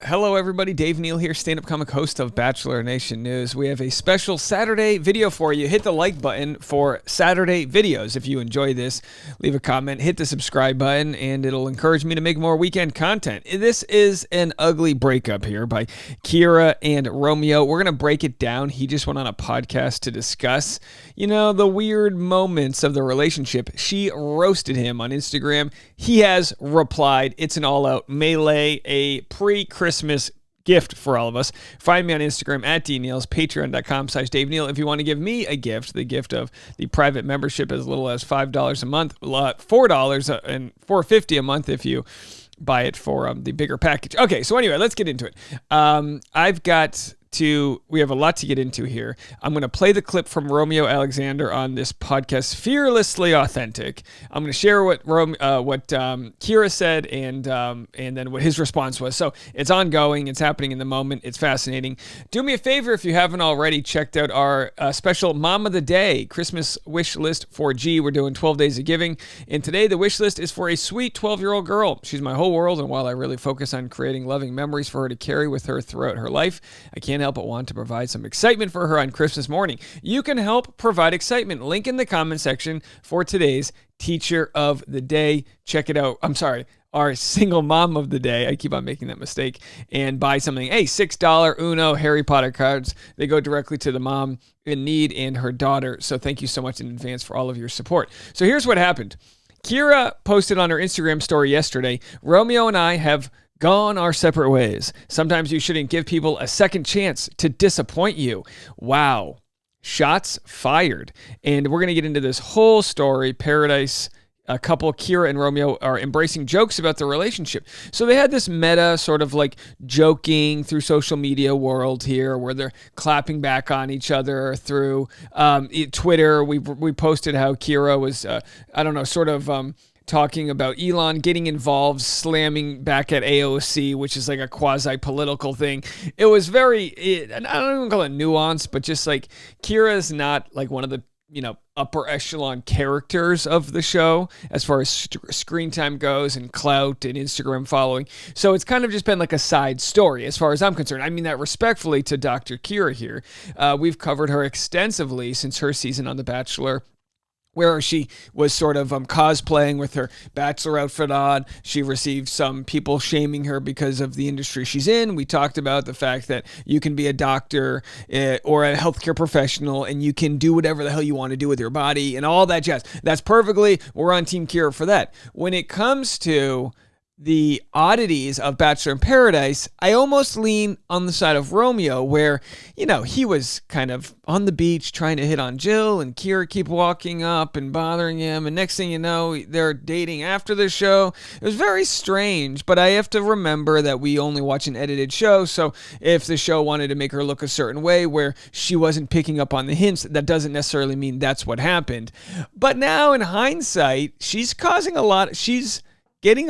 Hello, everybody. Dave Neal here, stand-up comic host of Bachelor Nation News. We have a special Saturday video for you. Hit the like button for Saturday videos. If you enjoy this, leave a comment, hit the subscribe button, and it'll encourage me to make more weekend content. This is an ugly breakup here by Kira and Romeo. We're going to break it down. He just went on a podcast to discuss, the weird moments of the relationship. She roasted him on Instagram. He has replied. It's an all-out melee, a pre-Christmas gift for all of us. Find me on Instagram at dneils, patreon.com/Dave Neal. If you want to give me a gift, the gift of the private membership as little as $5 a month, $4 and $4.50 a month if you buy it for the bigger package. Okay, so anyway, let's get into it. We have a lot to get into here. I'm going to play the clip from Romeo Alexander on this podcast, Fearlessly Authentic. I'm going to share what Kira said and then what his response was. So it's ongoing. It's happening in the moment. It's fascinating. Do me a favor if you haven't already checked out our special Mom of the Day Christmas wish list for G. We're doing 12 days of giving. And today the wish list is for a sweet 12-year-old girl. She's my whole world. And while I really focus on creating loving memories for her to carry with her throughout her life, I can't help but want to provide some excitement for her on Christmas morning. You can help provide excitement. Link in the comment section for today's Teacher of the Day. Check it out. I'm sorry, our Single Mom of the Day. I keep on making that mistake. And buy something. Hey, $6 Uno Harry Potter cards. They go directly to the mom in need and her daughter. So thank you so much in advance for all of your support. So here's what happened. Kira posted on her Instagram story yesterday, Romeo and I have gone our separate ways. Sometimes you shouldn't give people a second chance to disappoint you. Wow. Shots fired. And we're going to get into this whole story. Paradise couple, Kira and Romeo, are embracing jokes about the relationship. So they had this meta sort of like joking through social media world here where they're clapping back on each other through Twitter. We posted how Kira was, talking about Elon getting involved, slamming back at AOC, which is like a quasi-political thing. It was very, I don't even call it nuanced, but just like Kira's not like one of the, upper echelon characters of the show as far as screen time goes and clout and Instagram following. So it's kind of just been like a side story as far as I'm concerned. I mean that respectfully to Dr. Kira here. We've covered her extensively since her season on The Bachelor, where she was sort of cosplaying with her Bachelor outfit on. She received some people shaming her because of the industry she's in. We talked about the fact that you can be a doctor or a healthcare professional and you can do whatever the hell you want to do with your body and all that jazz. That's perfectly, we're on Team Kira for that. When it comes to the oddities of Bachelor in Paradise, I almost lean on the side of Romeo where, he was kind of on the beach trying to hit on Jill and Kira keep walking up and bothering him. And next thing you know, they're dating after the show. It was very strange, but I have to remember that we only watch an edited show. So if the show wanted to make her look a certain way where she wasn't picking up on the hints, that doesn't necessarily mean that's what happened. But now in hindsight, she's getting a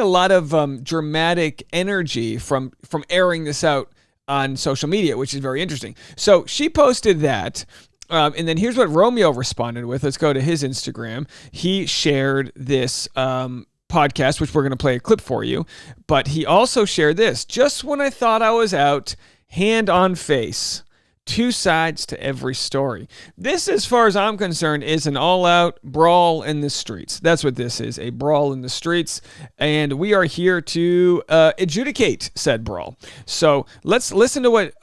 lot of dramatic energy from airing this out on social media, which is very interesting. So she posted that, and then here's what Romeo responded with. Let's go to his Instagram. He shared this podcast, which we're going to play a clip for you, but he also shared this. Just when I thought I was out, hand on face. Two sides to every story. This, as far as I'm concerned, is an all-out brawl in the streets. That's what this is, a brawl in the streets. And we are here to adjudicate said brawl. So let's listen to what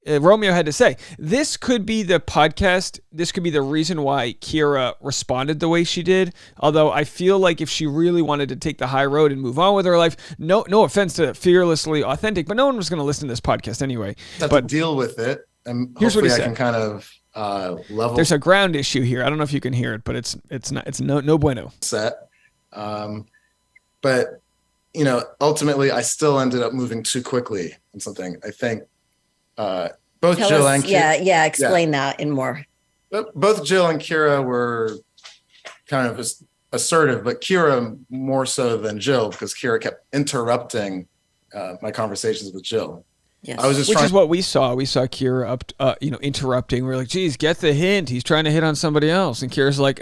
Romeo had to say. This could be the podcast. This could be the reason why Kira responded the way she did. Although I feel like if she really wanted to take the high road and move on with her life, no offense to Fearlessly Authentic, but no one was going to listen to this podcast anyway. Have to deal with it. And here's what he said. I can kind of level. There's a ground issue here. I don't know if you can hear it, but it's no bueno. Set. But ultimately I still ended up moving too quickly on something. I think both Jill and Kira. Explain that in more. Both Jill and Kira were kind of assertive, but Kira more so than Jill because Kira kept interrupting my conversations with Jill. Yes. Which is what we saw. We saw Kira interrupting. We're like, geez, get the hint. He's trying to hit on somebody else. And Kira's like,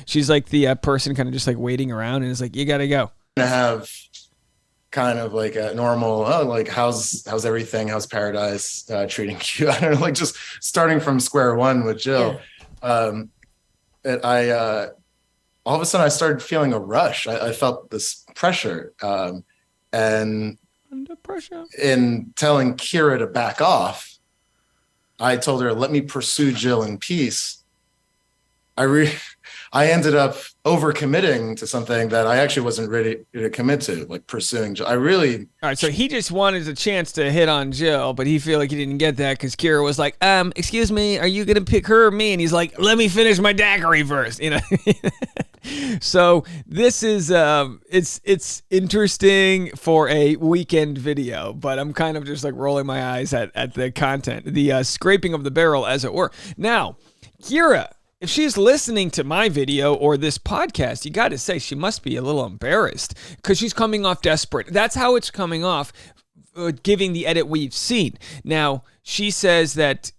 she's like the person kind of just like waiting around and is like, you got to go. To have kind of like a normal, oh, like how's everything? How's Paradise treating you? I don't know, like just starting from square one with Jill. And I all of a sudden I started feeling a rush. I felt this pressure. And under pressure. In telling Kira to back off, I told her, let me pursue Jill in peace. I ended up overcommitting to something that I actually wasn't ready to commit to, like pursuing Jill. All right, so he just wanted a chance to hit on Jill, but he feel like he didn't get that because Kira was like, excuse me, are you going to pick her or me? And he's like, let me finish my daiquiri first, you know? So this is, it's interesting for a weekend video, but I'm kind of just like rolling my eyes at the content, the scraping of the barrel, as it were. Now, Kira, if she's listening to my video or this podcast, you got to say she must be a little embarrassed because she's coming off desperate. That's how it's coming off, giving the edit we've seen. Now, she says that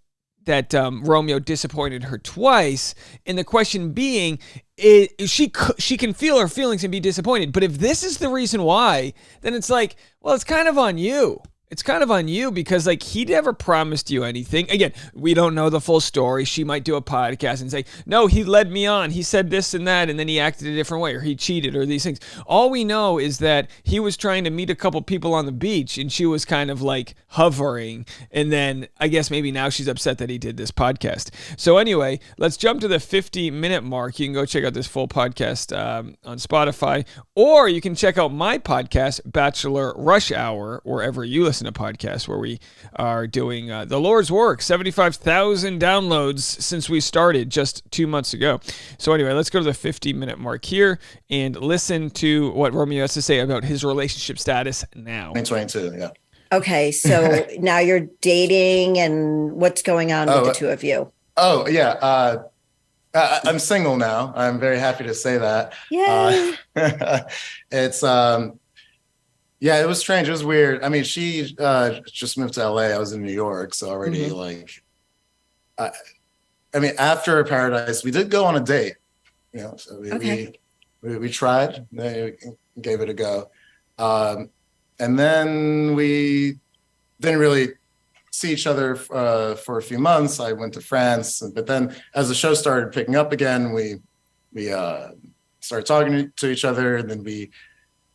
Romeo disappointed her twice, and the question being, she can feel her feelings and be disappointed. But if this is the reason why, then it's like, well, it's kind of on you. It's kind of on you because, like, he never promised you anything. Again, we don't know the full story. She might do a podcast and say, no, he led me on. He said this and that, and then he acted a different way, or he cheated, or these things. All we know is that he was trying to meet a couple people on the beach, and she was kind of, like, hovering. And then I guess maybe now she's upset that he did this podcast. So anyway, let's jump to the 50-minute mark. You can go check out this full podcast on Spotify, or you can check out my podcast, Bachelor Rush Hour, wherever you listen to podcasts, where we are doing the Lord's work. 75,000 downloads since we started just 2 months ago. So anyway, let's go to the 50-minute mark here and listen to what Romeo has to say about his relationship status now. 2022, yeah. Okay, so now you're dating, and what's going on with the two of you? Oh, yeah. I'm single now. I'm very happy to say that. Yay! It's yeah, it was strange. It was weird. I mean, she just moved to LA. I was in New York, so already I mean, after Paradise, we did go on a date. You know, so we tried. We gave it a go, and then we didn't really see each other for a few months. I went to France, but then as the show started picking up again, we started talking to each other, and then we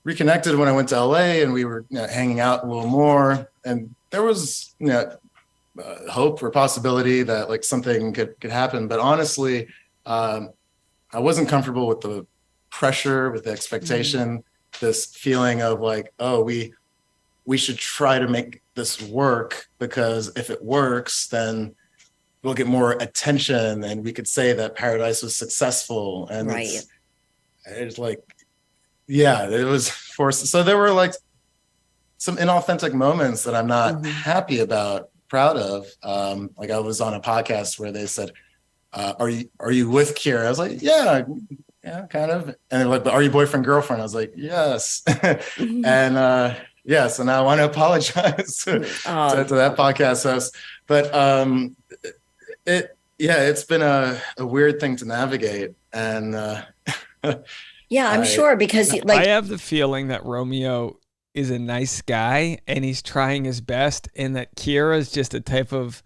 reconnected when I went to LA, and we were hanging out a little more, and there was hope or possibility that like something could happen. But honestly, I wasn't comfortable with the pressure, with the expectation, this feeling of like, oh, we should try to make this work, because if it works, then we'll get more attention and we could say that Paradise was successful. And it's like, yeah, it was forced. So there were like some inauthentic moments that I'm not happy about, proud of. Like I was on a podcast where they said, are you with Kira? I was like, yeah, kind of. And they're like, but are you boyfriend, girlfriend? I was like, yes. And yeah, so now I want to apologize to that podcast host. But it's been a weird thing to navigate. And yeah, I'm sure, because I have the feeling that Romeo is a nice guy and he's trying his best, and that Kira is just a type of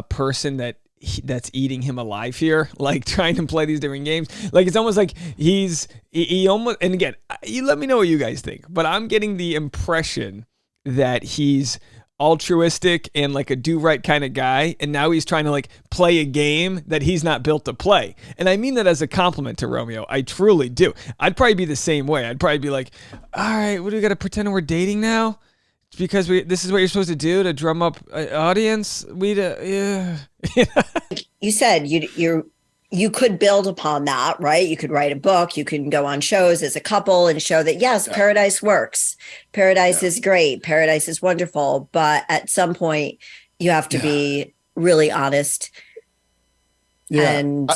person that's eating him alive here, like trying to play these different games. Like it's almost like he almost, and again, you let me know what you guys think, but I'm getting the impression that he's altruistic and like a do-right kind of guy, and now he's trying to like play a game that he's not built to play. And I mean that as a compliment to Romeo. I truly do. I'd probably be the same way. I'd probably be like, all right, what do we got to pretend we're dating now? It's because this is what you're supposed to do to drum up an audience. Yeah. You said you could build upon that, right? You could write a book. You can go on shows as a couple and show that, yes, Paradise works. Paradise is great. Paradise is wonderful. But at some point, you have to be really honest and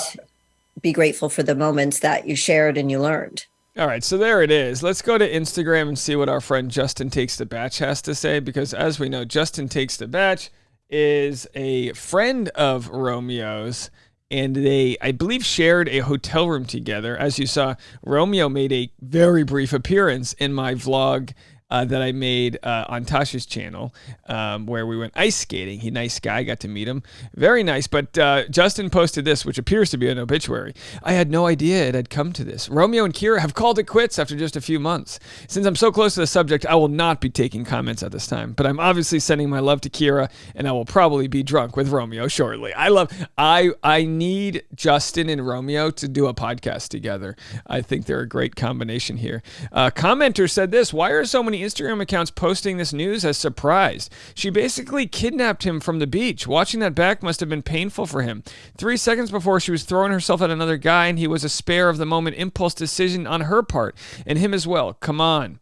be grateful for the moments that you shared and you learned. All right, so there it is. Let's go to Instagram and see what our friend Justin Takes the Batch has to say, because as we know, Justin Takes the Batch is a friend of Romeo's, and they, I believe, shared a hotel room together. As you saw, Romeo made a very brief appearance in my vlog that I made on Tasha's channel, where we went ice skating. He nice guy, got to meet him, very nice. But Justin posted this, which appears to be an obituary. I had no idea it had come to this. Romeo and Kira have called it quits after just a few months. Since I'm so close to the subject, I will not be taking comments at this time. But I'm obviously sending my love to Kira, and I will probably be drunk with Romeo shortly. I need Justin and Romeo to do a podcast together. I think they're a great combination here. Commenter said this: why are so many Instagram accounts posting this news as surprised? She basically kidnapped him from the beach. Watching that back must have been painful for him. 3 seconds before, she was throwing herself at another guy, and he was a spare of the moment impulse decision on her part, and him as well. Come on.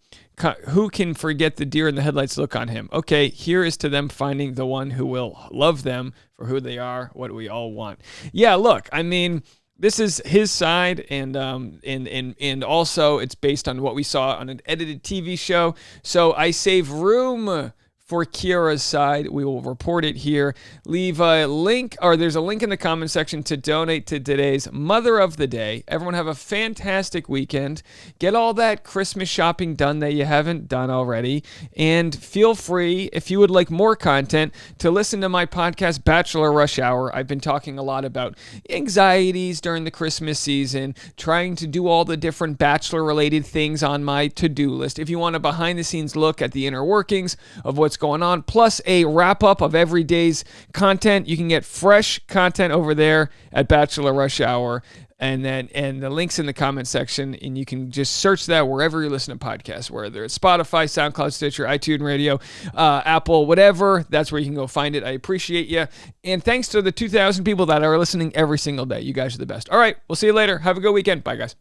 Who can forget the deer in the headlights look on him? Okay, here is to them finding the one who will love them for who they are, what we all want. Yeah, look, I mean, this is his side, and also it's based on what we saw on an edited TV show. So I save room for Kira's side. We will report it here. Leave a link, or there's a link in the comment section to donate to today's Mother of the Day. Everyone have a fantastic weekend. Get all that Christmas shopping done that you haven't done already. And feel free, if you would like more content, to listen to my podcast, Bachelor Rush Hour. I've been talking a lot about anxieties during the Christmas season, trying to do all the different Bachelor-related things on my to-do list. If you want a behind-the-scenes look at the inner workings of what's going on, plus a wrap-up of every day's content, you can get fresh content over there at Bachelor Rush Hour. And the link's in the comment section, and you can just search that wherever you listen to podcasts, whether it's Spotify, SoundCloud, Stitcher, iTunes Radio, Apple, whatever. That's where you can go find it. I appreciate you. And thanks to the 2,000 people that are listening every single day. You guys are the best. All right, we'll see you later. Have a good weekend. Bye, guys.